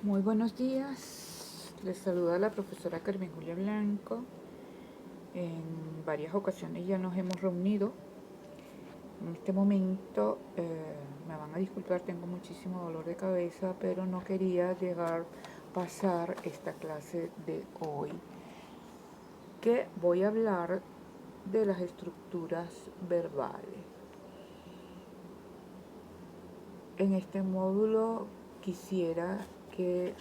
Muy buenos días, les saluda la profesora Carmen Julia Blanco. En varias ocasiones ya nos hemos reunido. En este momento me van a disculpar, tengo muchísimo dolor de cabeza, pero no quería pasar esta clase de hoy, que voy a hablar de las estructuras verbales. En este módulo quisiera que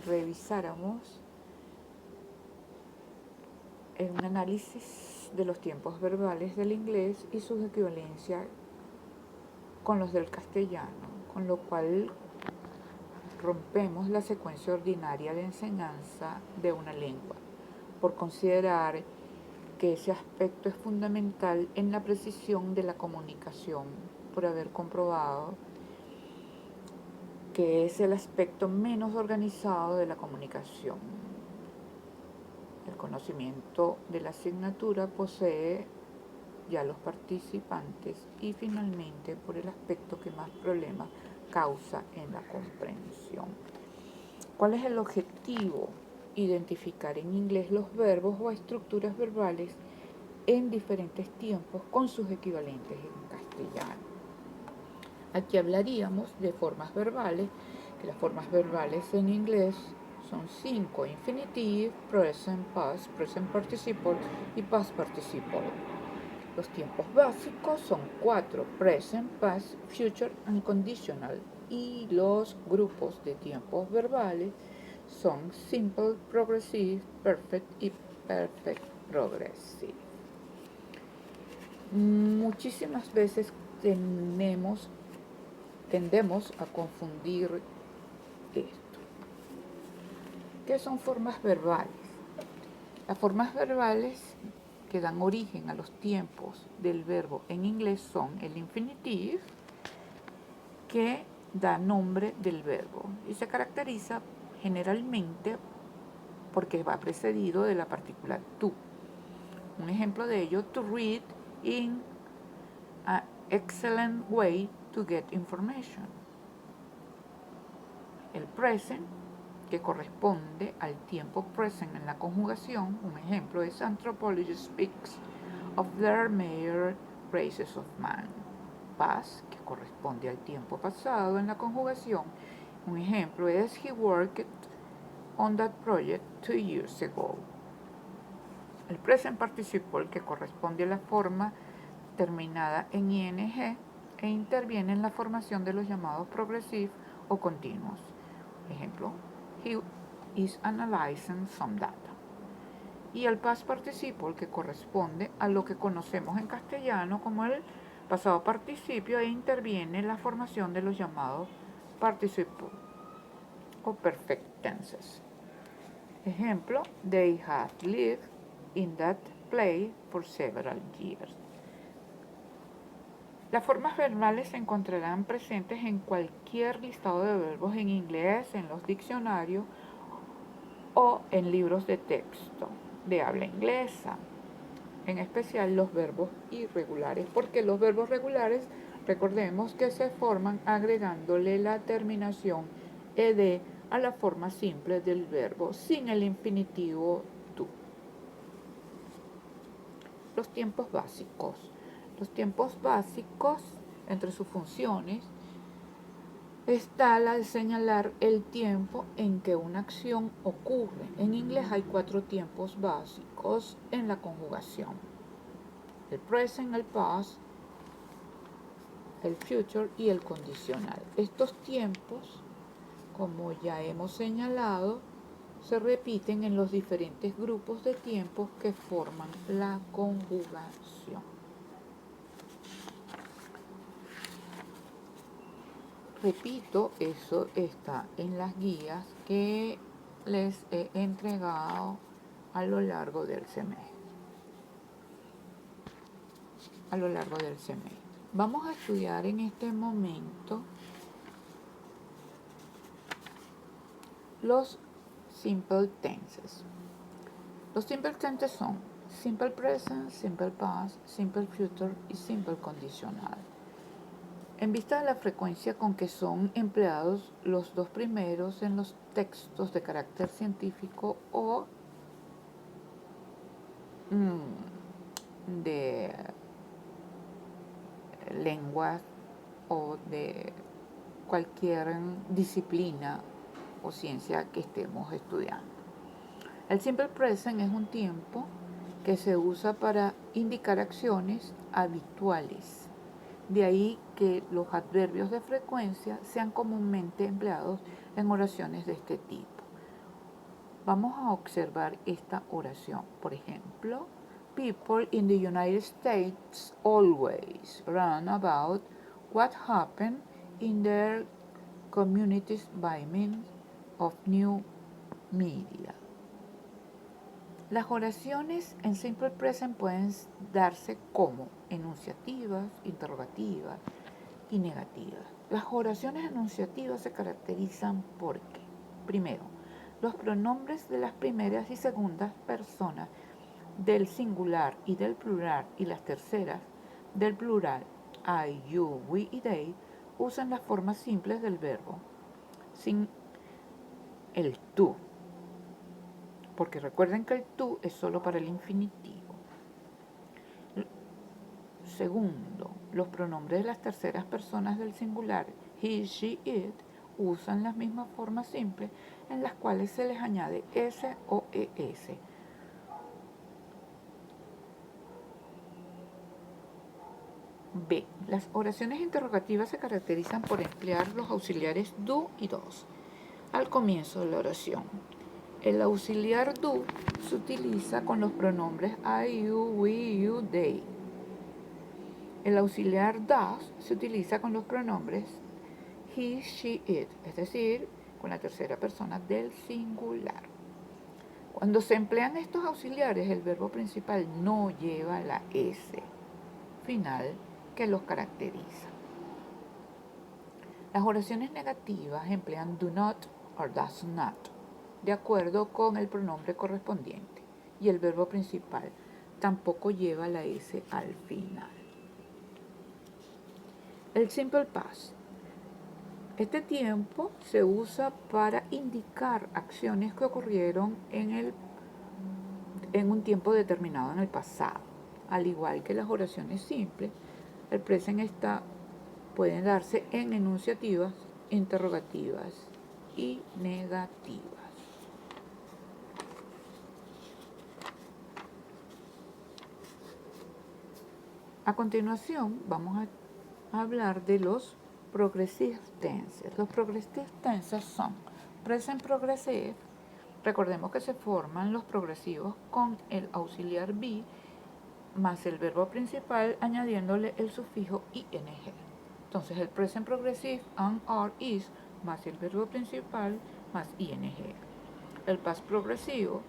revisáramos un análisis de los tiempos verbales del inglés y su equivalencia con los del castellano, con lo cual rompemos la secuencia ordinaria de enseñanza de una lengua, por considerar que ese aspecto es fundamental en la precisión de la comunicación, por haber comprobado que es el aspecto menos organizado de la comunicación. El conocimiento de la asignatura posee ya los participantes y finalmente por el aspecto que más problemas causa en la comprensión. ¿Cuál es el objetivo? Identificar en inglés los verbos o estructuras verbales en diferentes tiempos con sus equivalentes en castellano. Aquí hablaríamos de formas verbales, que las formas verbales en inglés son 5: infinitive, present, past, present participle y past participle. Los tiempos básicos son 4: present, past, future and conditional. Y los grupos de tiempos verbales son simple, progressive, perfect y perfect progressive. Muchísimas veces tendemos a confundir esto. ¿Qué son formas verbales? Las formas verbales que dan origen a los tiempos del verbo en inglés son el infinitive, que da nombre del verbo y se caracteriza generalmente porque va precedido de la partícula to. Un ejemplo de ello: to read in an excellent way to get information. El present, que corresponde al tiempo present en la conjugación. Un ejemplo es: Anthropology speaks of their major races of man. Past, que corresponde al tiempo pasado en la conjugación. Un ejemplo es: He worked on that project 2 years ago. El present participle, que corresponde a la forma terminada en ing e interviene en la formación de los llamados progressive o continuos. Ejemplo: He is analyzing some data. Y el past participle, que corresponde a lo que conocemos en castellano como el pasado participio e interviene en la formación de los llamados participle o perfect tenses. Ejemplo: They have lived in that place for several years. Las formas verbales se encontrarán presentes en cualquier listado de verbos en inglés, en los diccionarios o en libros de texto de habla inglesa, en especial los verbos irregulares, porque los verbos regulares, recordemos que se forman agregándole la terminación ed a la forma simple del verbo sin el infinitivo to. Los tiempos básicos. Los tiempos básicos, entre sus funciones, está la de señalar el tiempo en que una acción ocurre. En inglés hay 4 tiempos básicos en la conjugación: el present, el past, el future y el condicional. Estos tiempos, como ya hemos señalado, se repiten en los diferentes grupos de tiempos que forman la conjugación. Repito, eso está en las guías que les he entregado a lo largo del semestre. Vamos a estudiar en este momento los simple tenses. Los simple tenses son simple present, simple past, simple future y simple condicional. En vista de la frecuencia con que son empleados los dos primeros en los textos de carácter científico o de lenguas o de cualquier disciplina o ciencia que estemos estudiando. El simple present es un tiempo que se usa para indicar acciones habituales. De ahí que los adverbios de frecuencia sean comúnmente empleados en oraciones de este tipo. Vamos a observar esta oración. Por ejemplo, people in the United States always run about what happened in their communities by means of new media. Las oraciones en simple present pueden darse como enunciativas, interrogativas y negativas. Las oraciones enunciativas se caracterizan porque, primero, los pronombres de las primeras y segundas personas del singular y del plural y las terceras del plural, I, you, we y they, usan las formas simples del verbo, sin el tú. Porque recuerden que el tú es solo para el infinitivo. Segundo, los pronombres de las terceras personas del singular, he, she, it, usan las mismas formas simples en las cuales se les añade s o es. B. Las oraciones interrogativas se caracterizan por emplear los auxiliares do y dos al comienzo de la oración. El auxiliar do se utiliza con los pronombres I, you, we, you, they. El auxiliar does se utiliza con los pronombres he, she, it, es decir, con la tercera persona del singular. Cuando se emplean estos auxiliares, el verbo principal no lleva la S final que los caracteriza. Las oraciones negativas emplean do not or does not, de acuerdo con el pronombre correspondiente, y el verbo principal tampoco lleva la S al final. El simple past. Este tiempo se usa para indicar acciones que ocurrieron en un tiempo determinado en el pasado. Al igual que las oraciones simples, el present pueden darse en enunciativas, interrogativas y negativas. A continuación vamos a hablar de los progressive tenses. Los progressive tenses son present progressive. Recordemos que se forman los progresivos con el auxiliar be más el verbo principal añadiéndole el sufijo ing. Entonces el present progressive am, are, is más el verbo principal más ing. El past progresivo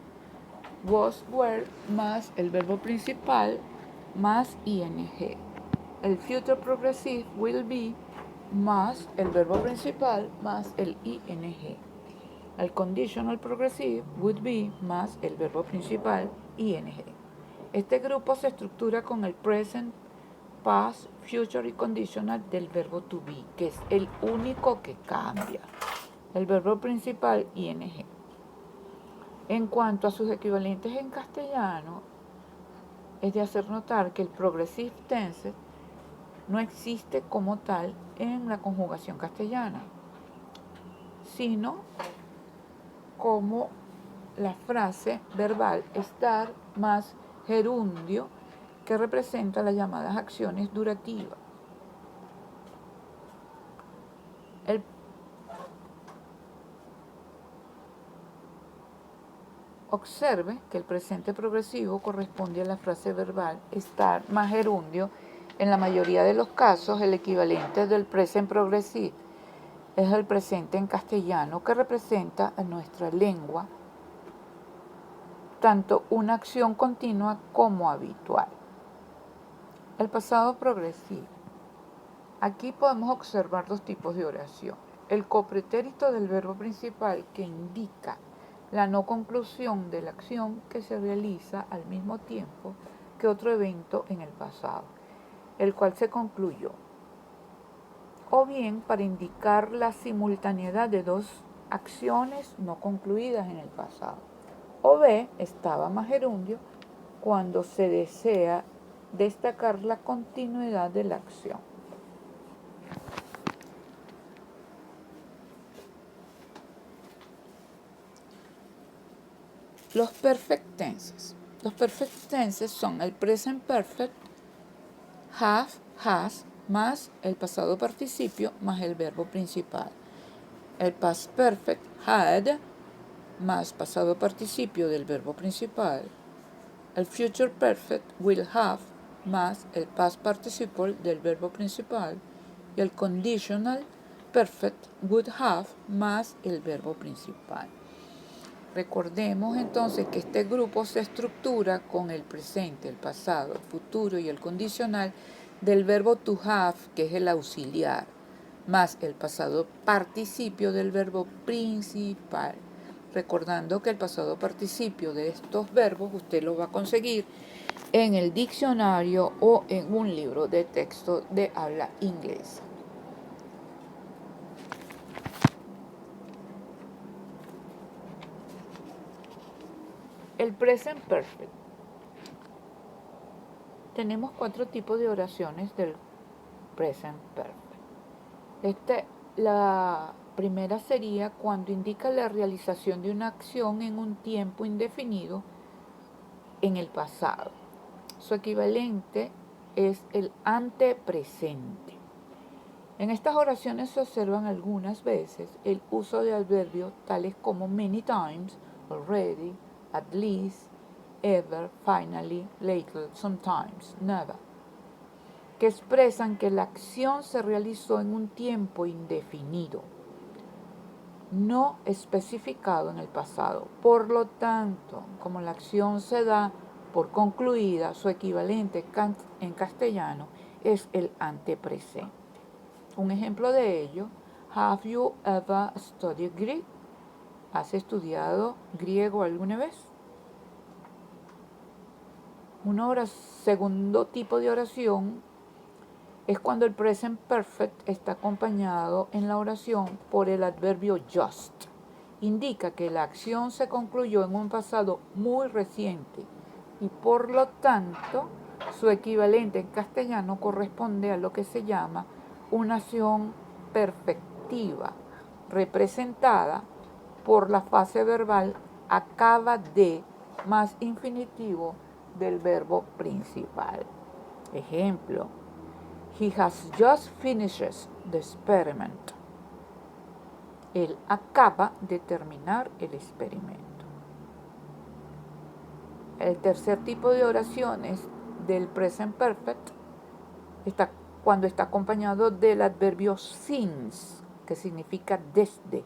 was, were más el verbo principal más ing. El future progressive will be más el verbo principal más el ing. El conditional progressive would be más el verbo principal ing. Este grupo se estructura con el present, past, future y conditional del verbo to be, que es el único que cambia. El verbo principal ing. En cuanto a sus equivalentes en castellano, es de hacer notar que el progressive tense no existe como tal en la conjugación castellana, sino como la frase verbal estar más gerundio que representa las llamadas acciones durativas. Observe que el presente progresivo corresponde a la frase verbal estar más gerundio. En la mayoría de los casos, el equivalente del present progressive es el presente en castellano, que representa en nuestra lengua tanto una acción continua como habitual. El pasado progresivo. Aquí podemos observar dos tipos de oración. El copretérito del verbo principal, que indica la no conclusión de la acción que se realiza al mismo tiempo que otro evento en el pasado, el cual se concluyó. o bien para indicar la simultaneidad de dos acciones no concluidas en el pasado. O B, estaba más gerundio cuando se desea destacar la continuidad de la acción. Los perfect tenses. Los perfect tenses son el present perfect, have, has, más el pasado participio más el verbo principal. El past perfect, had, más pasado participio del verbo principal. El future perfect, will have, más el past participle del verbo principal. Y el conditional perfect, would have, más el verbo principal. Recordemos entonces que este grupo se estructura con el presente, el pasado, el futuro y el condicional del verbo to have, que es el auxiliar, más el pasado participio del verbo principal. Recordando que el pasado participio de estos verbos usted lo va a conseguir en el diccionario o en un libro de texto de habla inglesa. El present perfect. Tenemos 4 tipos de oraciones del present perfect. La primera sería cuando indica la realización de una acción en un tiempo indefinido en el pasado. Su equivalente es el antepresente. En estas oraciones se observan algunas veces el uso de adverbios tales como many times, already, at least, ever, finally, lately, sometimes, never, que expresan que la acción se realizó en un tiempo indefinido, no especificado en el pasado. Por lo tanto, como la acción se da por concluida, su equivalente en castellano es el antepresente. Un ejemplo de ello, have you ever studied Greek? ¿Has estudiado griego alguna vez? Segundo tipo de oración es cuando el present perfect está acompañado en la oración por el adverbio just. Indica que la acción se concluyó en un pasado muy reciente y por lo tanto su equivalente en castellano corresponde a lo que se llama una acción perfectiva, representada por la fase verbal acaba de más infinitivo del verbo principal. Ejemplo, he has just finished the experiment. Él acaba de terminar el experimento. El tercer tipo de oraciones del present perfect está cuando está acompañado del adverbio since, que significa desde.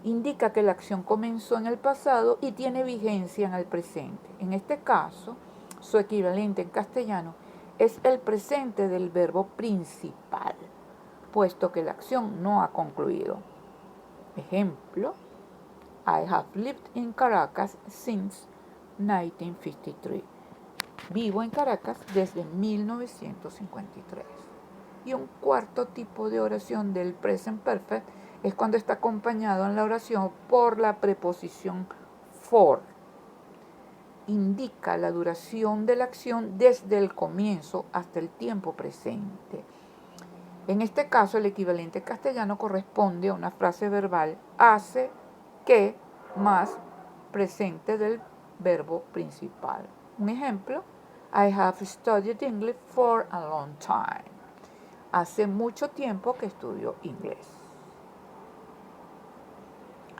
Indica que la acción comenzó en el pasado y tiene vigencia en el presente. En este caso, su equivalente en castellano es el presente del verbo principal, puesto que la acción no ha concluido. Ejemplo, I have lived in Caracas since 1953. Vivo en Caracas desde 1953. Y un cuarto tipo de oración del present perfect es cuando está acompañado en la oración por la preposición for. Indica la duración de la acción desde el comienzo hasta el tiempo presente. En este caso, el equivalente castellano corresponde a una frase verbal hace que más presente del verbo principal. Un ejemplo, I have studied English for a long time. Hace mucho tiempo que estudio inglés.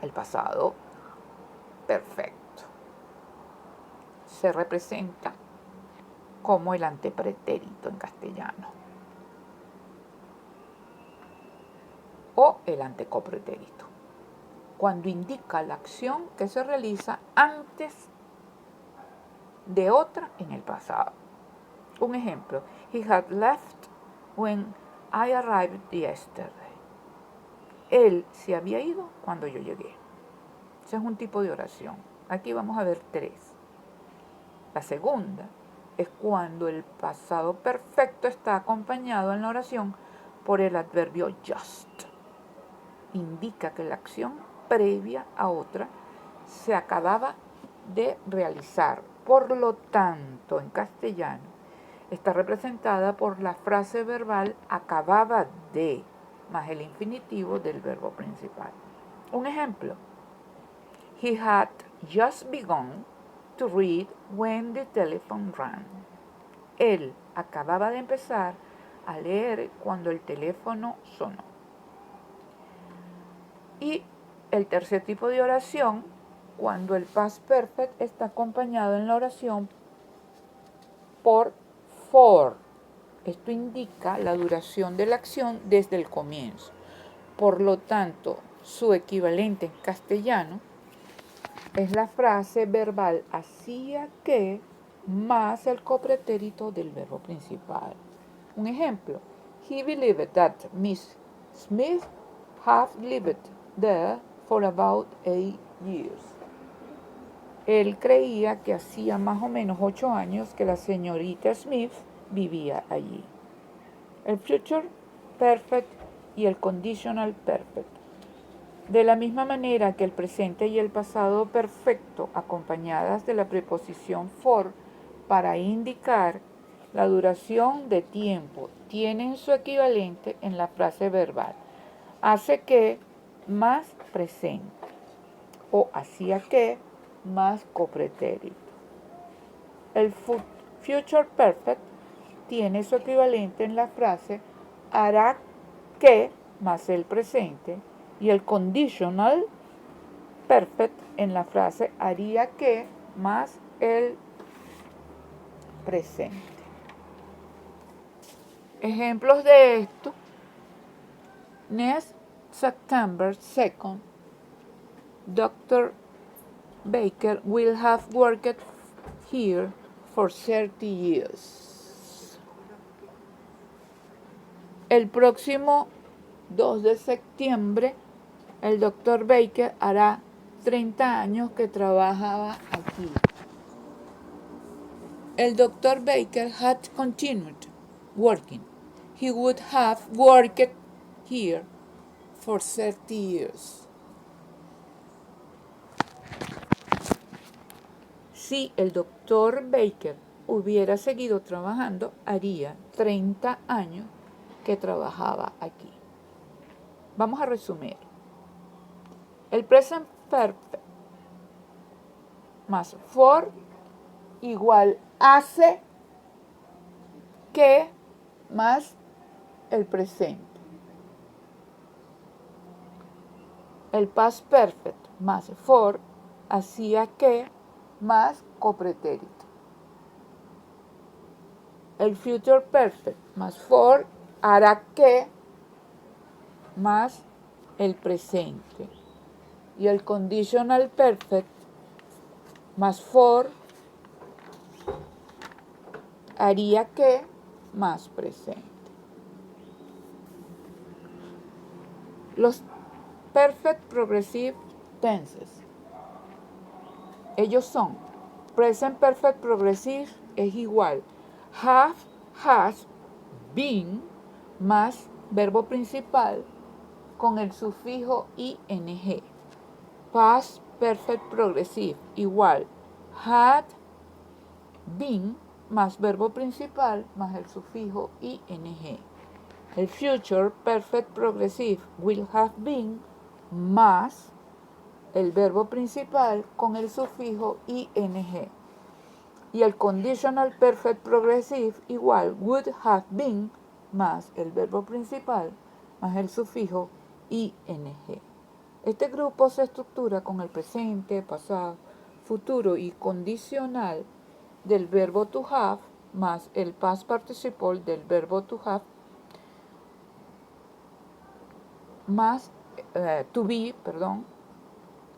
El pasado perfecto se representa como el antepretérito en castellano o el antecopretérito, cuando indica la acción que se realiza antes de otra en el pasado. Un ejemplo, he had left when I arrived yesterday. Él se había ido cuando yo llegué. Ese es un tipo de oración. Aquí vamos a ver 3. La segunda es cuando el pasado perfecto está acompañado en la oración por el adverbio just. Indica que la acción previa a otra se acababa de realizar. Por lo tanto, en castellano, está representada por la frase verbal acababa de, más el infinitivo del verbo principal. Un ejemplo. He had just begun to read when the telephone rang. Él acababa de empezar a leer cuando el teléfono sonó. Y el tercer tipo de oración, cuando el past perfect está acompañado en la oración por for. Esto indica la duración de la acción desde el comienzo. Por lo tanto, su equivalente en castellano es la frase verbal hacía que más el copretérito del verbo principal. Un ejemplo. He believed that Miss Smith had lived there for about 8 years. Él creía que hacía más o menos 8 años que la señorita Smith vivía allí. El future perfect y el conditional perfect. De la misma manera que el presente y el pasado perfecto, acompañadas de la preposición for para indicar la duración de tiempo, tienen su equivalente en la frase verbal. Hace que más presente o hacía que más copretérito. El future perfect tiene su equivalente en la frase hará que más el presente y el conditional perfect en la frase haría que más el presente. Ejemplos de esto. Next September 2nd, Dr. Baker will have worked here for 30 years. El próximo 2 de septiembre, el Dr. Baker hará 30 años que trabajaba aquí. El Dr. Baker had continued working. He would have worked here for 30 years. Si el Dr. Baker hubiera seguido trabajando, haría 30 años que trabajaba aquí. Vamos a resumir. El present perfect más for igual hace que más el presente. El past perfect más for hacía que más copretérito. El future perfect más for hará que más el presente. Y el conditional perfect más for haría que más presente. Los perfect progressive tenses. Ellos son present perfect progressive es igual have, has, been más verbo principal con el sufijo ing. Past perfect progressive igual had, been más verbo principal más el sufijo ing. El future perfect progressive will have been más el verbo principal con el sufijo ing. Y el conditional perfect progressive igual would have been más el verbo principal más el sufijo ing. Este grupo se estructura con el presente, pasado, futuro y condicional del verbo to have más el past participle del verbo to have más to be,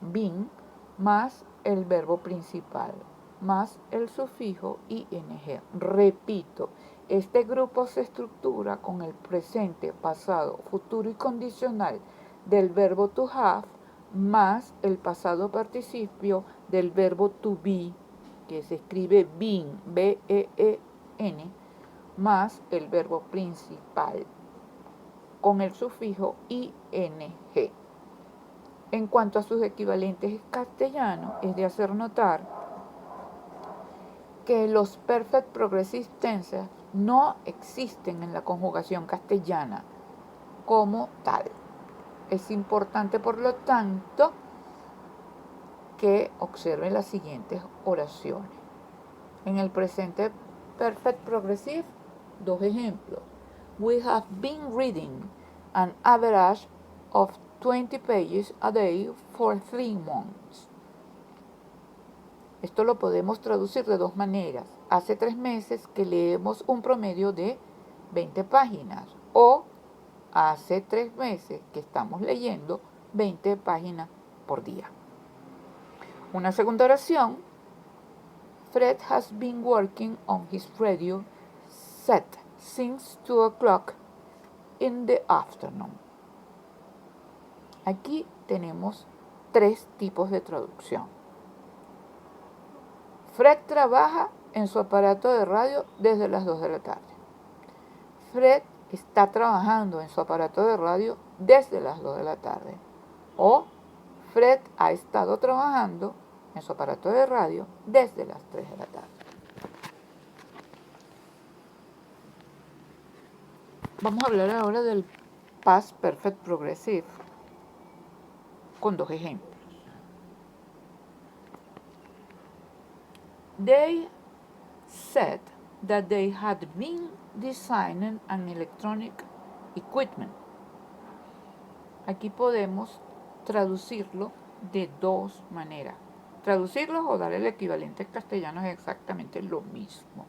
been, más el verbo principal, más el sufijo ing. Repito, este grupo se estructura con el presente, pasado, futuro y condicional del verbo to have, más el pasado participio del verbo to be, que se escribe been, B-E-E-N, más el verbo principal. con el sufijo ing. En cuanto a sus equivalentes castellanos, es de hacer notar que los perfect progressive tenses no existen en la conjugación castellana como tal. Es importante, por lo tanto, que observen las siguientes oraciones. En el presente perfect progressive, dos ejemplos. We have been reading an average of 20 pages a day for 3 months. Esto lo podemos traducir de dos maneras. Hace 3 meses que leemos un promedio de 20 páginas. O hace 3 meses que estamos leyendo 20 páginas por día. Una segunda oración. Fred has been working on his radio set since 2 o'clock in the afternoon. Aquí tenemos 3 tipos de traducción. Fred trabaja en su aparato de radio desde las 2 de la tarde. Fred está trabajando en su aparato de radio desde las 2 de la tarde. O Fred ha estado trabajando en su aparato de radio desde las 3 de la tarde. Vamos a hablar ahora del past perfect progressive con dos ejemplos. They said that they had been designing an electronic equipment. Aquí podemos traducirlo de dos maneras. Traducirlo o dar el equivalente en castellano es exactamente lo mismo.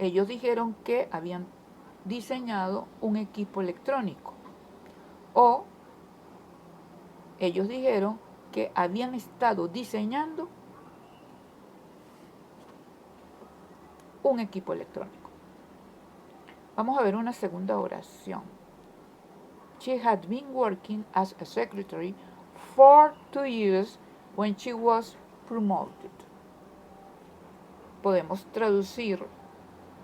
Ellos dijeron que habían diseñado un equipo electrónico. O ellos dijeron que habían estado diseñando un equipo electrónico. Vamos a ver una segunda oración. She had been working as a secretary for 2 years when she was promoted. Podemos traducir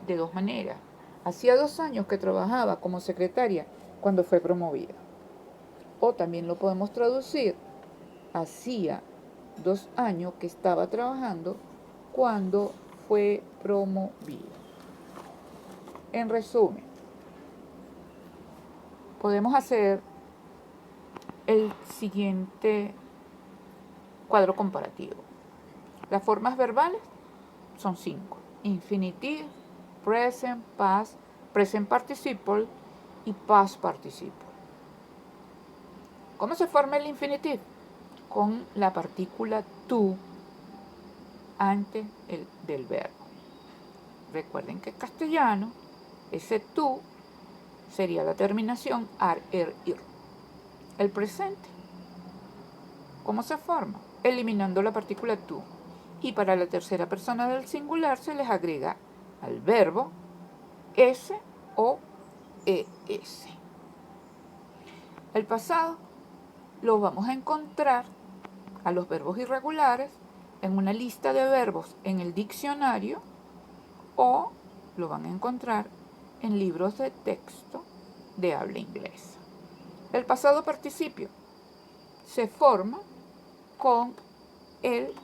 de dos maneras. Hacía 2 años que trabajaba como secretaria cuando fue promovida. O también lo podemos traducir. Hacía 2 años que estaba trabajando cuando fue promovida. En resumen, podemos hacer el siguiente cuadro comparativo. Las formas verbales son 5. Infinitive, present, past, present participle y past participle. ¿Cómo se forma el infinitive? Con la partícula to antes del verbo. Recuerden que en castellano ese to sería la terminación ar, er, ir. El presente, ¿cómo se forma? Eliminando la partícula to. Y para la tercera persona del singular se les agrega al verbo s o es. El pasado lo vamos a encontrar a los verbos irregulares en una lista de verbos en el diccionario o lo van a encontrar en libros de texto de habla inglesa. El pasado participio se forma con el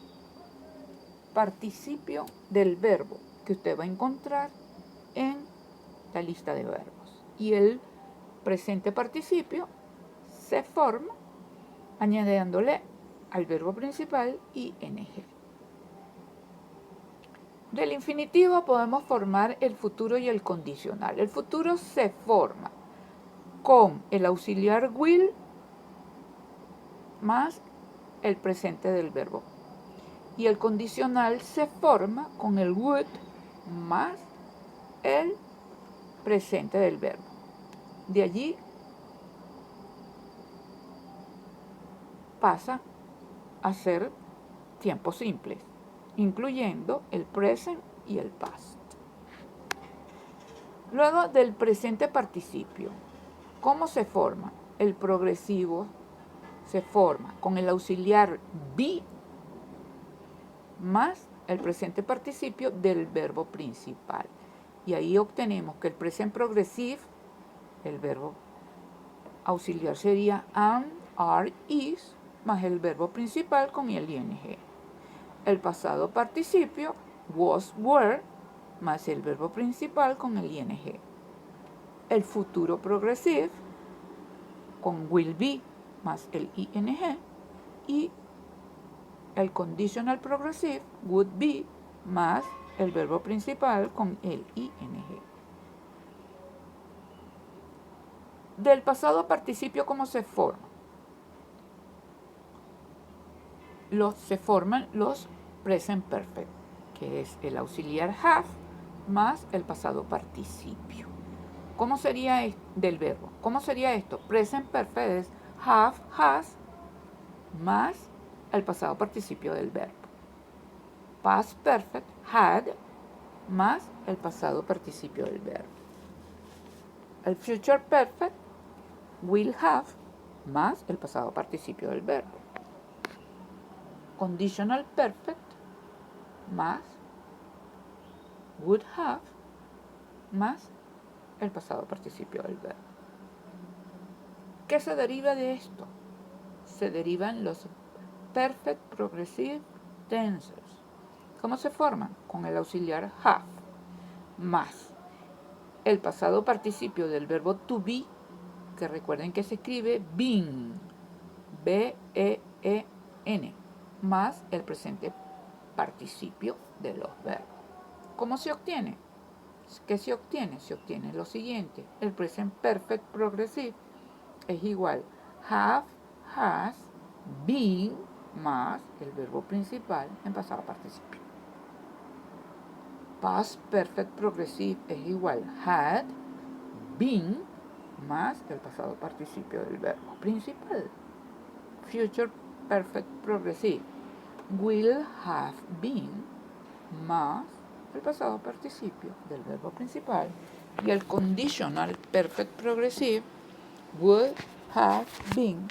participio del verbo que usted va a encontrar en la lista de verbos. Y el presente participio se forma añadiéndole al verbo principal ing. Del infinitivo podemos formar el futuro y el condicional. El futuro se forma con el auxiliar will más el presente del verbo. Y el condicional se forma con el would más el presente del verbo. De allí pasa a ser tiempos simples, incluyendo el present y el past. Luego del presente participio, ¿cómo se forma? El progresivo se forma con el auxiliar be más el presente participio del verbo principal. Y ahí obtenemos que el present progressive, el verbo auxiliar sería am, are, is, más el verbo principal con el ing. El pasado participio, was, were, más el verbo principal con el ing. El futuro progressive, con will be, más el ing. Y el conditional progressive, would be, más el verbo principal con el ing. Del pasado participio, ¿cómo se forma? Se forman los present perfect, que es el auxiliar have más el pasado participio. ¿Cómo sería del verbo? ¿Cómo sería esto? Present perfect es have, has, más el pasado participio del verbo. Past perfect, had, más el pasado participio del verbo. El future perfect, will have, más el pasado participio del verbo. Conditional perfect, más would have, más el pasado participio del verbo. ¿Qué se deriva de esto? Se derivan los perfect progressive tenses. ¿Cómo se forman? Con el auxiliar have, más el pasado participio del verbo to be, que recuerden que se escribe been, B-E-E-N, más el presente participio de los verbos. ¿Cómo se obtiene? ¿Qué se obtiene? Se obtiene lo siguiente. El present perfect progressive es igual have, has, been, más el verbo principal en pasado participio. Past perfect progressive es igual had, been, más el pasado participio del verbo principal. Future perfect progressive will have been, más el pasado participio del verbo principal. Y el conditional perfect progressive would have been,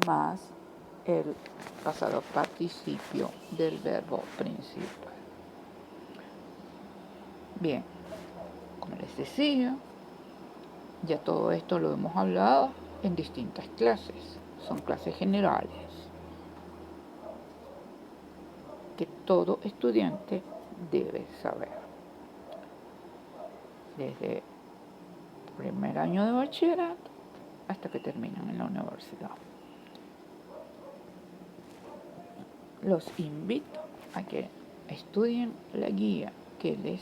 más el pasado participio del verbo principal. Bien, como les decía, ya todo esto lo hemos hablado en distintas clases. Son clases generales que todo estudiante debe saber. Desde primer año de bachillerato hasta que terminan en la universidad. Los invito a que estudien la guía que les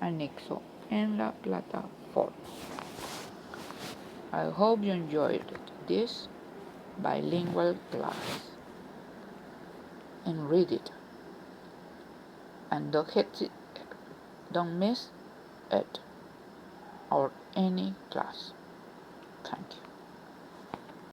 anexo en la plataforma. I hope you enjoyed this bilingual class and read it, and don't miss it or any class. Thank you.